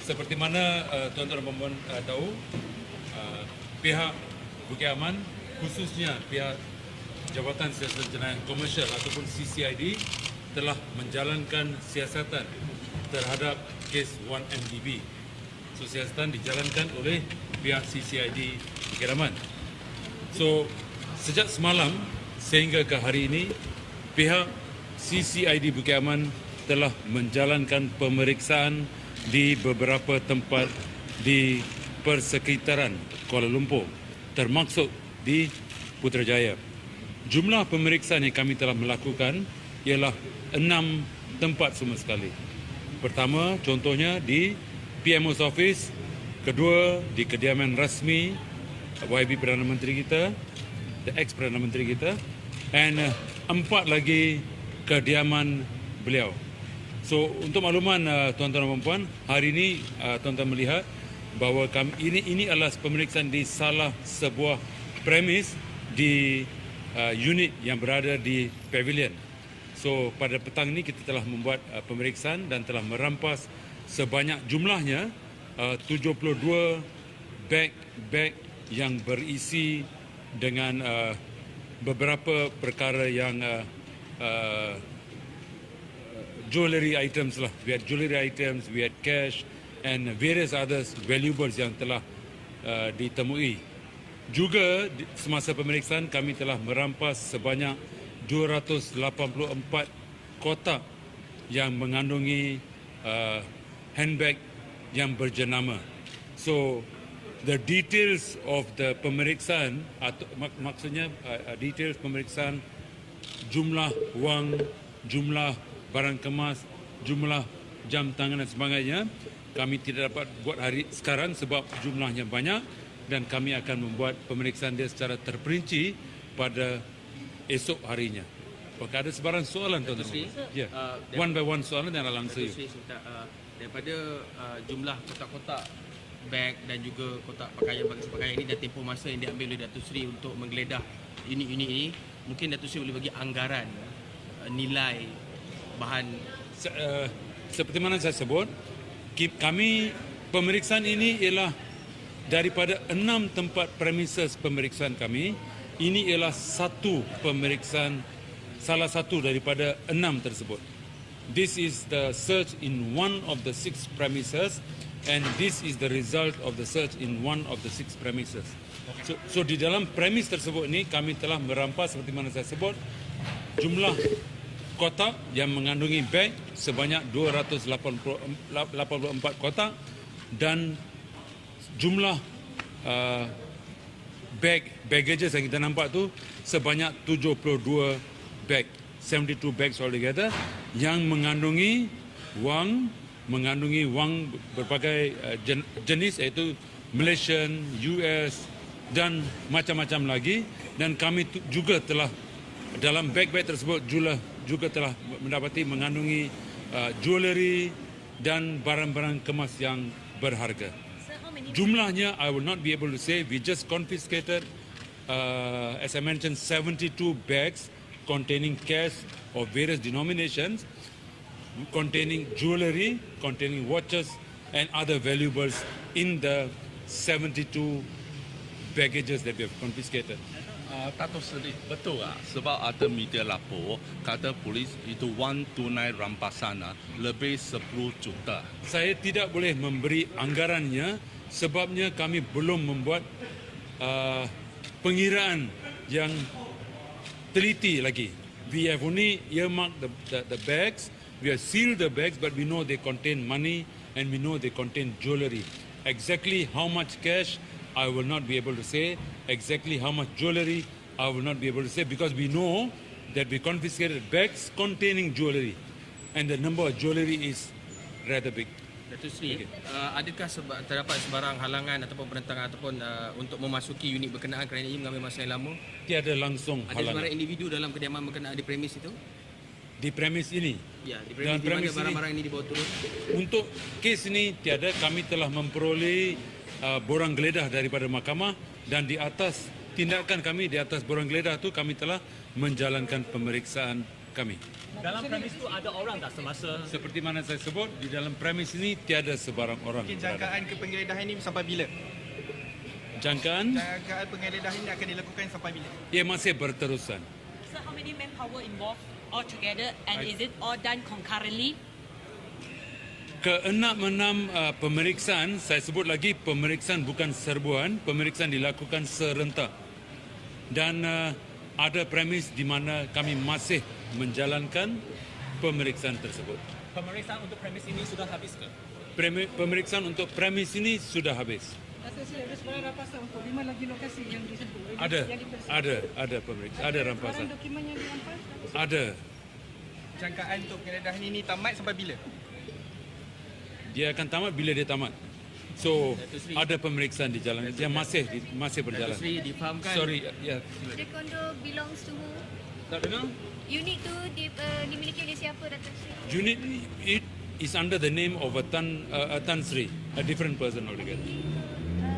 Seperti mana tuan-tuan dan puan-puan tahu, pihak Bukit Aman, khususnya pihak Jabatan Siasatan Jenayah Komersial ataupun CCID telah menjalankan siasatan terhadap kes 1MDB. So, siasatan dijalankan oleh pihak CCID Bukit Aman. So, sejak semalam sehingga ke hari ini, pihak CCID Bukit Aman telah menjalankan pemeriksaan di beberapa tempat di persekitaran Kuala Lumpur, termasuk di Putrajaya. Jumlah pemeriksaan yang kami telah melakukan ialah 6 tempat semua sekali. Pertama, contohnya di PMO's Office, kedua di kediaman rasmi YB Perdana Menteri kita, the ex-Perdana Menteri kita, dan 4 lagi kediaman beliau. So, untuk makluman tuan-tuan dan puan-puan, hari ini tuan-tuan melihat bahawa ini adalah pemeriksaan di salah sebuah premis di unit yang berada di pavilion. So, pada petang ini kita telah membuat pemeriksaan dan telah merampas sebanyak jumlahnya 72 beg yang berisi dengan beberapa perkara yang jewelry items lah. We had jewelry items, we had cash and various other valuables yang telah ditemui. Juga semasa pemeriksaan kami telah merampas sebanyak 284 kotak yang mengandungi handbag yang berjenama. So the details of the pemeriksaan atau maksudnya details pemeriksaan, jumlah wang, jumlah barang kemas, jumlah jam tangan dan sebagainya, kami tidak dapat buat hari sekarang sebab jumlahnya banyak dan kami akan membuat pemeriksaan dia secara terperinci pada esok harinya. Apakah ada sebarang soalan tuan-tuan? Ya, one by one soalan dan I'll answer you. Daripada jumlah kotak-kotak beg dan juga kotak pakaian ini dan tempoh masa yang diambil oleh Datuk Seri untuk menggeledah unit-unit ini, mungkin Datuk Seri boleh bagi anggaran nilai bahan. Seperti mana saya sebut, kami pemeriksaan ini ialah daripada 6 tempat premises pemeriksaan kami. Ini ialah salah satu daripada 6 tersebut. This is the search in one of the 6 premises and this is the result of the search in one of the 6 premises. So di dalam premis tersebut ini kami telah merampas seperti mana saya sebut jumlah kotak yang mengandungi beg sebanyak 284 kotak dan jumlah baggages yang kita nampak tu sebanyak 72 beg, 72 bags altogether yang mengandungi wang berbagai jenis iaitu Malaysian, US dan macam-macam lagi, dan kami juga telah dalam beg-beg tersebut juga telah mendapati mengandungi jewelry dan barang-barang kemas yang berharga. Jumlahnya I will not be able to say. We just confiscated, as I mentioned, 72 bags containing cash of various denominations, containing jewelry, containing watches and other valuables in the 72 baggages that we have confiscated. Datuk Seri, betul tak? Sebab ada media lapor kata polis itu 129 rampasan lebih 10 juta. Saya tidak boleh memberi anggarannya sebabnya kami belum membuat pengiraan yang teliti lagi. We have only earmarked the bags, we have sealed the bags, but we know they contain money and we know they contain jewelry. Exactly how much cash I will not be able to say. Exactly how much jewelry I will not be able to say, because we know that we confiscated bags containing jewelry and the number of jewelry is rather big. Datuk Seri, adakah terdapat sebarang halangan ataupun penentangan ataupun untuk memasuki unit berkenaan kerana ini mengambil masa yang lama? Tiada langsung Ada halangan. sebarang individu dalam kediaman berkenaan di premis itu? Di premis ini. Ya, di premis di mana barang-barang ini dibawa turun? Untuk kes ini tiada, kami telah memperoleh borang geledah daripada mahkamah dan di atas tindakan kami di atas borang geledah itu kami telah menjalankan pemeriksaan kami. Dalam premis tu ada orang tak semasa? Seperti mana saya sebut, di dalam premis ini tiada sebarang orang. Mungkin berada. jangkaan ke penggeledahan ini sampai bila? Jangkaan, Jangkaan penggeledahan ini akan dilakukan sampai bila? ia masih berterusan. So how many manpower involved altogether, and is it all done concurrently? Keenam pemeriksaan, saya sebut lagi pemeriksaan bukan serbuan, pemeriksaan dilakukan serentak. Dan ada premis di mana kami masih menjalankan pemeriksaan tersebut. Pemeriksaan untuk premis ini sudah habis ke? Pemeriksaan untuk premis ini sudah habis. Rasa sih ada sebarang rampasan untuk 5 lagi lokasi yang disebut. Ada pemeriksaan, ada rampasan. Sebarang dokumen yang dirampas. Ada. Jangkaan untuk penggeledahan ini tamat sampai bila? Dia akan tamat bila dia tamat. So, ada pemeriksaan di jalan yang masih berjalan. Datuk Seri difahamkan. Sorry, ya. The condo belongs to who? Tak dengar? Unit tu dimiliki oleh siapa, Datuk Seri? Unit it is under the name of a Tan Sri, a different person altogether.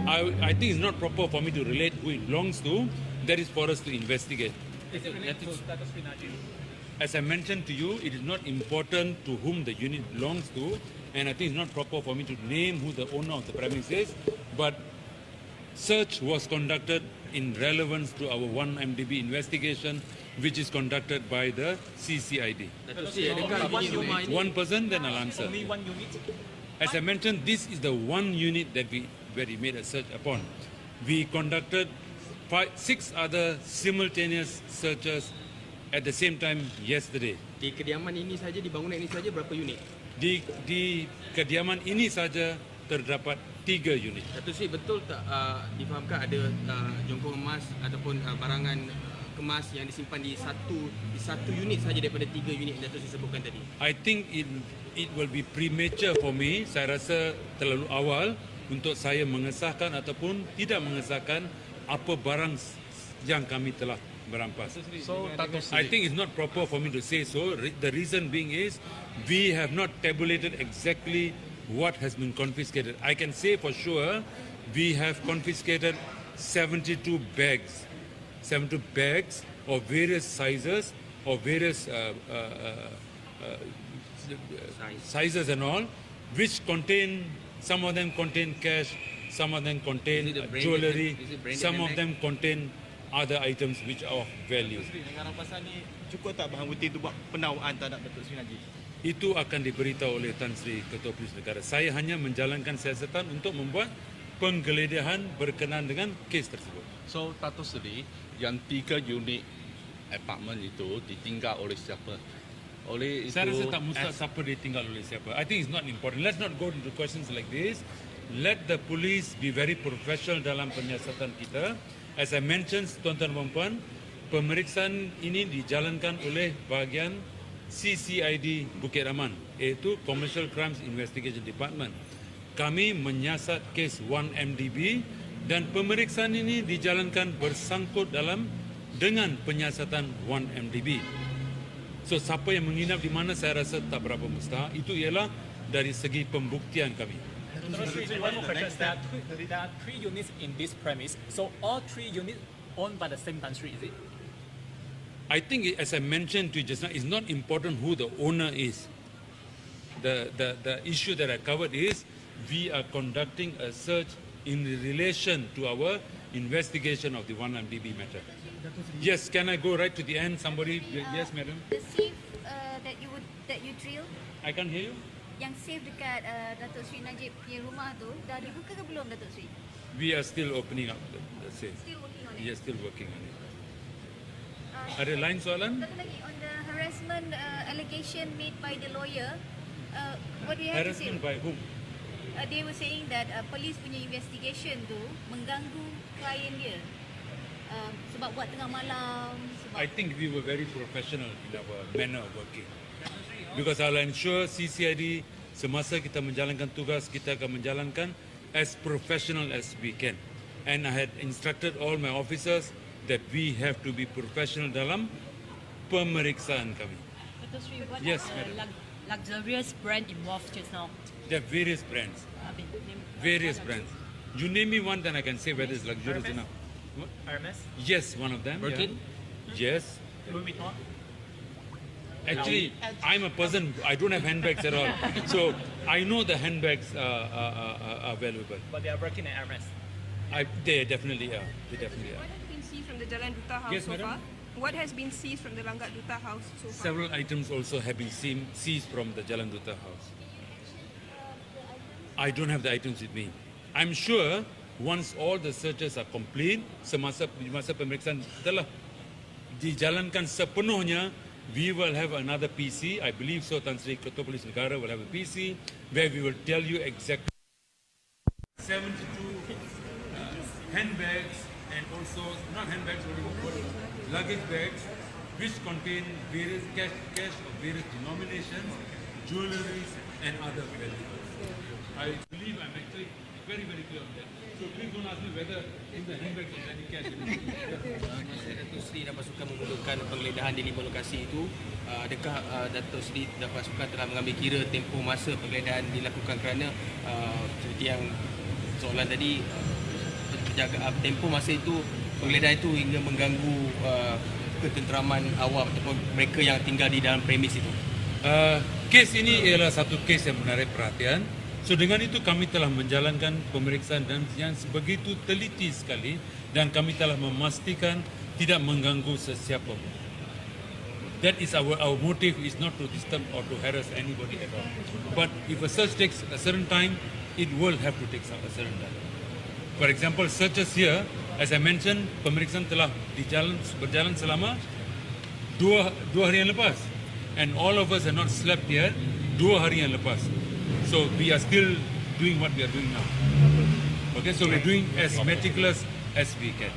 I think it's not proper for me to relate who it belongs to. That is for us to investigate. Is it related to Datuk Seri Najib? As I mentioned to you, it is not important to whom the unit belongs to, and I think it's not proper for me to name who the owner of the premise is, but search was conducted in relevance to our 1MDB investigation, which is conducted by the CCID. Datuk Seri, adakah unit rumah ini One person, then I'll answer. Only one unit? As I mentioned, this is the one unit that where we made a search upon. We conducted 6 other simultaneous searches at the same time yesterday. di kediaman ini saja, di bangunan ini saja berapa unit? Di kediaman ini saja terdapat 3 unit. Datuk Seri, betul tak difahamkan ada jongkong emas ataupun barangan kemas yang disimpan di satu unit saja daripada 3 unit yang Datuk Seri sebutkan tadi? I think it will be premature for me. Saya rasa terlalu awal untuk saya mengesahkan ataupun tidak mengesahkan apa barang yang kami telah berampas. So, Datuk I Seri, think it's not proper for me to say so. The reason being is we have not tabulated exactly what has been confiscated. I can say for sure we have confiscated 72 bags of various sizes, of various sizes and all, which contain, some of them contain cash, some of them contain Is it a branded- jewellery, is it branded some of handbag? them contain other items which are of value. Dengan rampasan ni cukup tak bahan bukti itu buat penamaan terhadap Datuk Seri Najib? Itu akan diberitahu oleh Tan Sri Ketua Polis Negara. Saya hanya menjalankan siasatan untuk membuat penggeledahan berkenaan dengan kes tersebut. so Datuk Seri, yang 3 unit apartment itu ditinggal oleh siapa? Oleh itu, Saya rasa tak mustahil siapa ditinggal oleh siapa. I think it's not important. Let's not go into questions like this. Let the police be very professional dalam penyiasatan kita. As I mentioned, tuan-tuan dan puan, pemeriksaan ini dijalankan oleh bahagian CCID Bukit Aman, iaitu Commercial Crimes Investigation Department. Kami menyiasat kes 1MDB dan pemeriksaan ini dijalankan bersangkut dengan penyiasatan 1MDB. So siapa yang menginap di mana saya rasa tak berapa mustahil. Itu ialah dari segi pembuktian kami. Datuk Seri, one more question. There are 3 units in this premise. So all 3 units owned by the same Tan Sri, is it? I think, as I mentioned to you just now, it's not important who the owner is. The issue that I covered is we are conducting a search in relation to our investigation of the 1MDB matter. Yes, can I go right to the end? Somebody, yes, madam. The safe that you drill, I can't hear you. yang safe dekat Datuk Seri Najib punya rumah tu, dah dibuka ke belum, Datuk Seri? We are still opening up the safe. Still working on it. Yes, still working on it. Ada lain soalan? Satu lagi, on the harassment allegation made by the lawyer, what do you have to say? Harassment by whom? They were saying that police punya investigation tu mengganggu klien dia. Sebab buat tengah malam, sebab I think we were very professional in our manner of working. Because I'll ensure CCID semasa kita menjalankan tugas, kita akan menjalankan as professional as we can. And I had instructed all my officers that we have to be professional dalam pemeriksaan kami. Datuk Sri, what Yes, are the luxurious brand involved just now? There are various brands. Various brands. You name me one, then I can say whether it's luxurious Hermes? enough. What? Hermes? Yes, one of them. Birkin? Yeah. Yes. Louis Vuitton? Actually, I'm a person, I don't have handbags at all. So I know the handbags are valuable. But they are working at Hermes. They definitely are. They definitely What are. has been seized from the Jalan Duta house Yes, so madam. far? What has been seized from the Langkat Duta house so far? Several items also have been seized from the Jalan Duta house. I don't have the items with me. I'm sure once all the searches are complete, semasa pemeriksaan telah dijalankan sepenuhnya, we will have another PC. I believe so. Tan Sri Ketua Polis Negara will have a PC where we will tell you exactly 72 handbags and also not handbags, but luggage bags which contain various cash of various denominations, jewelries and other valuables. I believe I'm actually very clear on that. So please don't ask me whether in the handbags there's any cash. Datuk Seri dan pasukan memulakan penggeledahan di 5 lokasi itu. Adakah Datuk Seri dan pasukan telah mengambil kira tempoh masa penggeledahan dilakukan kerana seperti yang soalan tadi, tempoh masa itu penggeledahan itu hingga mengganggu ketenteraman awam ataupun mereka yang tinggal di dalam premis itu. Kes ini ialah satu kes yang menarik perhatian. So dengan itu kami telah menjalankan pemeriksaan dan yang begitu teliti sekali dan kami telah memastikan tidak mengganggu sesiapa pun. That is our motive is not to disturb or to harass anybody at all. But if a search takes a certain time, it will have to take a certain time. For example, searches here, as I mentioned, pemeriksaan telah berjalan selama dua hari yang lepas. And all of us have not slept yet 2 hari yang lepas. So we are still doing what we are doing now. Okay, so we're doing as meticulous as we can.